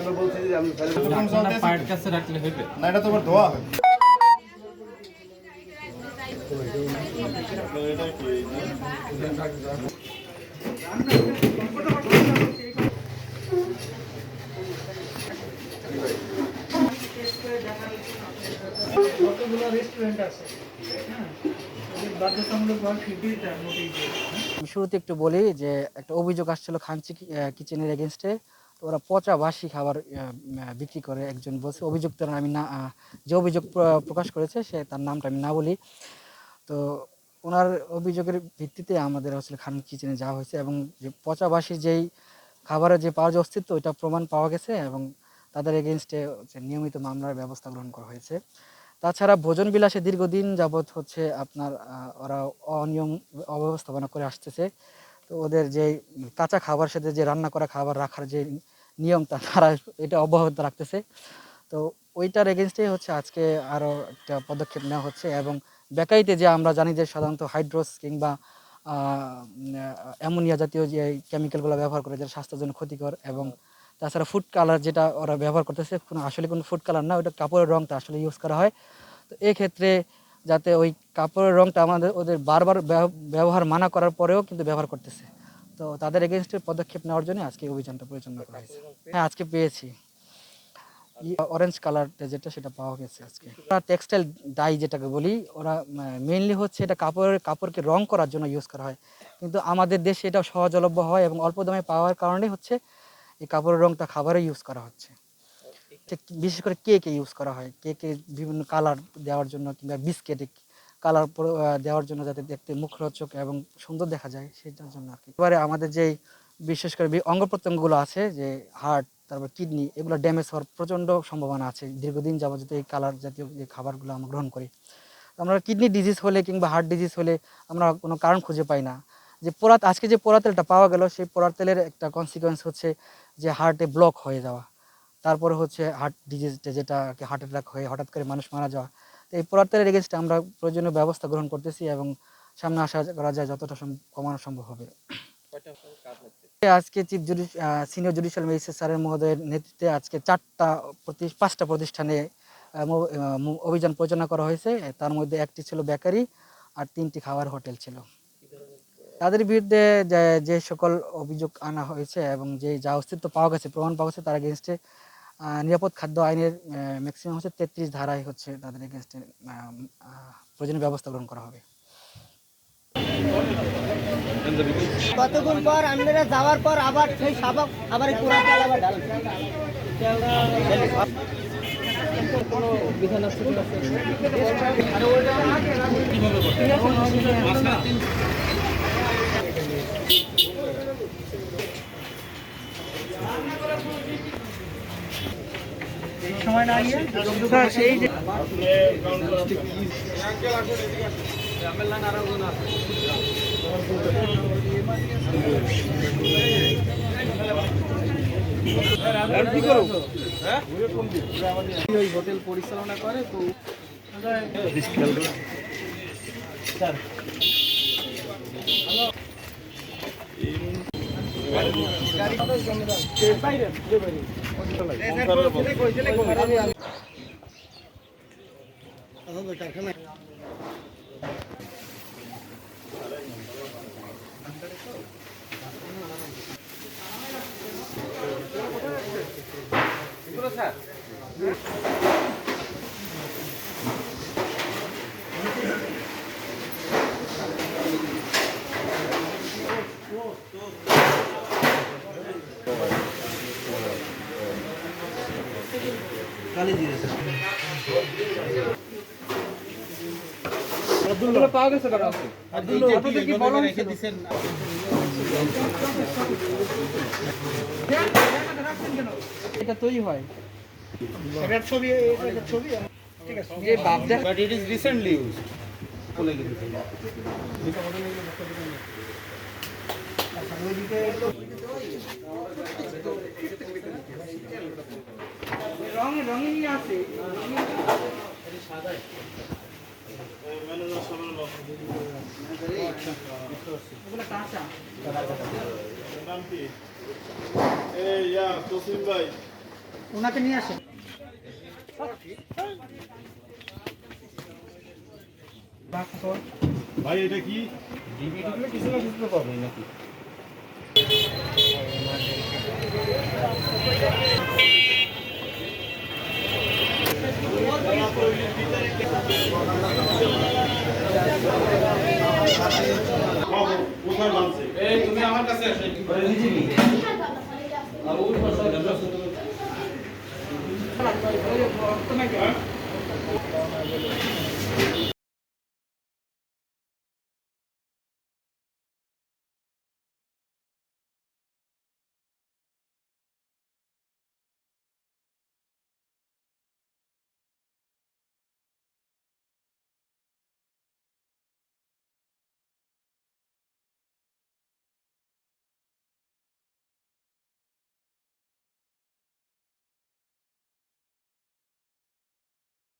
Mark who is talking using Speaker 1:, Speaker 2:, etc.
Speaker 1: আমরা বলছি যে আমি
Speaker 2: পায়ের কাছে রাখলে হইবে
Speaker 1: না, এটা তোমার ধোয়া হয়।
Speaker 3: রেস্টুরেন্ট আছে, হ্যাঁ, বাধ্যতামূলকভাবে ফিফটিটা নোটিশ দিয়ে।
Speaker 4: শুরুতে একটু বলি যে একটা অভিযোগ আসছিল খানচি কিচেনের এগেনস্টে। তো ওরা পচা বাসি খাবার বিক্রি করে। একজন বলছে, অভিযুক্তের আমি না, যে অভিযোগ প্রকাশ করেছে সে তার নামটা আমি না বলি। তো ওনার অভিযোগের ভিত্তিতে আমাদের আসলে খান কিচেনে যাওয়া হয়েছে এবং যে পচা বাসি যেই খাবারের যে পাওয়া যে অস্তিত্ব এটা প্রমাণ পাওয়া গেছে এবং তাদের এগেনস্টে নিয়মিত মামলার ব্যবস্থা গ্রহণ করা হয়েছে। তাছাড়া ভোজন বিলাসে দীর্ঘদিন যাবৎ হচ্ছে আপনার ওরা অনিয়ম অব্যবস্থাপনা করে আসতেছে। তো ওদের যে কাঁচা খাবার সাথে যে রান্না করা খাবার রাখার যে নিয়মটা তারা এটা অব্যাহত রাখতেছে। তো ওইটার এগেনস্টে হচ্ছে আজকে আরও একটা পদক্ষেপ নেওয়া হচ্ছে এবং বেকারিতে যে আমরা জানি যে সাধারণত হাইড্রোস কিংবা অ্যামোনিয়া জাতীয় যে কেমিক্যালগুলো ব্যবহার করে যেটা স্বাস্থ্যের জন্য ক্ষতিকর, এবং তাছাড়া ফুড কালার যেটা ওরা ব্যবহার করতেছে আসলে কোনো ফুড কালার না, ওটা কাপড়ের রঙটা আসলে ইউজ করা হয়। তো এক্ষেত্রে যাতে ওই কাপড়ের রঙটা ওদের বারবার ব্যবহার মানা করার পরেও কিন্তু ব্যবহার করতেছে। তো তাদের এগেনস্টে পদক্ষেপ নেওয়ার জন্য আজকে অভিযানটা পরিচালনা করা হয়েছে। হ্যাঁ, আজকে পেয়েছি অরেঞ্জ কালারটা যেটা সেটা পাওয়া গেছে আজকে। ওরা টেক্সটাইল ডাই যেটাকে বলি, ওরা মেইনলি হচ্ছে এটা কাপড়কে রং করার জন্য ইউজ করা হয়, কিন্তু আমাদের দেশে এটা সহজলভ্য হয় এবং অল্প দামে পাওয়ার কারণে হচ্ছে এই কাপড়ের রংটা খাবারে ইউজ করা হচ্ছে। বিশেষ করে কেকে ইউজ করা হয়, কেকে বিভিন্ন কালার দেওয়ার জন্য কিংবা বিস্কেটে কালার দেওয়ার জন্য যাতে দেখতে মুখরোচক এবং সুন্দর দেখা যায় সেটার জন্য আর কি। এবারে আমাদের যেই বিশেষ করে অঙ্গ প্রত্যঙ্গগুলো আছে, যে হার্ট, তারপর কিডনি, এগুলো ড্যামেজ হওয়ার প্রচণ্ড সম্ভাবনা আছে দীর্ঘদিন যাবত যদি এই কালার জাতীয় যে খাবারগুলো আমরা গ্রহণ করি। আমরা কিডনি ডিজিজ হলে কিংবা হার্ট ডিজিজ হলে আমরা কোনো কারণ খুঁজে পাই না। যে আজকে যে পোড়া তেলটা পাওয়া গেল, সেই পোড়া তেলের একটা কনসিকোয়েন্স হচ্ছে যে হার্টে ব্লক হয়ে যাওয়া, তারপরে হচ্ছে হার্ট ডিজিজটা যেটা হার্ট অ্যাটাক হয়ে হঠাৎ করে মানুষ মারা যাওয়া। তো এই পোড়া তেলের এগেনস্টে আমরা প্রয়োজনীয় ব্যবস্থা গ্রহণ করতেছি এবং সামনে আশা করা যায় যতটা কমানো সম্ভব হবে। আজকে সিনিয়র জুডিশিয়াল ম্যাজিস্ট্রেট স্যারের মহোদয়ের নেতৃত্বে আজকে 5টা প্রতিষ্ঠানে অভিযান পরিচালনা করা হয়েছে। তার মধ্যে একটি ছিল বেকারি আর 3টি খাবার হোটেল ছিল। তাদের বিরুদ্ধে যে সকল অভিযোগ আনা হয়েছে এবং যে যা অস্তিত্ব পাওয়া গেছে, প্রমাণ পাওয়া গেছে, তার এগেনস্টে নিরাপদ খাদ্য আইনের ম্যাক্সিমাম হচ্ছে 33 ধারায় হচ্ছে তাদের এগেনস্টে প্রয়োজনীয় ব্যবস্থা গ্রহণ করা হবে।
Speaker 5: কতক্ষণ পর আপনারা যাওয়ার পর আবার সেই সাবাক আবার পুরা তেল আবার কোনো বিধান আছে
Speaker 3: সময় না গিয়ে স্যার সেই যে
Speaker 2: ওই হোটেল পরিচালনা করে তো
Speaker 3: আব্দুল্লাহ পাওয়া গেছে কারণ আব্দুল্লাহ আপনাদের কি বলা রেখে দিবেন
Speaker 4: এটা তৈরি হয়,
Speaker 3: এটার ছবি, এটার ছবি ঠিক আছে
Speaker 4: যে বাপদা
Speaker 2: but it is recently used বলে গেছে
Speaker 3: রঙিন আছে ওগুলো কাঁচা। ওনাকে নিয়ে আসেন।
Speaker 1: ভাই এটা কি কিছু না কিছু তো পাবে নাকি? কোথায় বানছে? এই তুমি আমার কাছে আসো। আর ওই পাশে